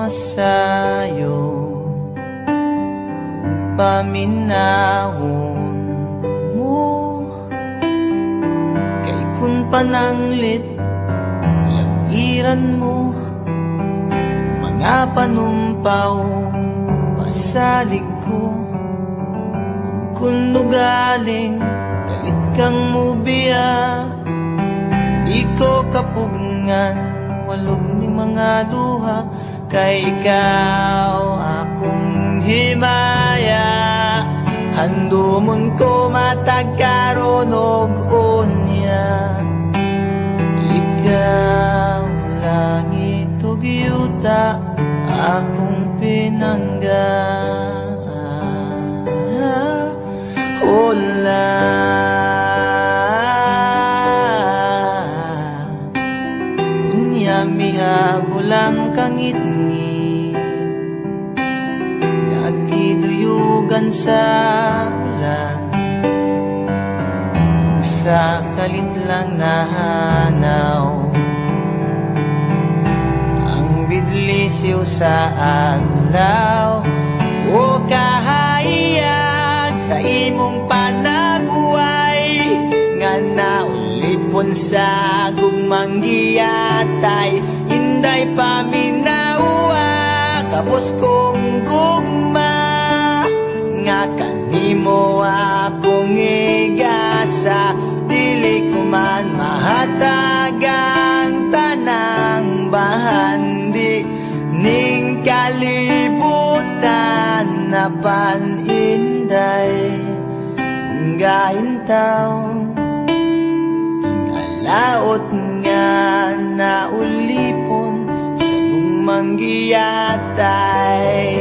masayo paminahon mo kay kun pananglit yang iran mo mga panumpaw pasalig ko kun nugaling kalit kang mubiya di ko kapugngan walog ning mga luha kay ikaw akong himaya handumon ko matagkaron og unya ikaw langit ug yuta akong pinangga hola unya mihabulang kangit-ngit nagiduyugan sa ulan sa kalit lang nahanaw ang bidlisiw sa adlaw o kahayag sa imong panaguway nga naulipon sa gugmang giyatay inday paminawa kapos kong gugma nga kanimo akong igasa dili ko man mahatagang tanang bahandi ning kalibutan na paninday gaintaw laot nga naulipon sa gugmang giyatay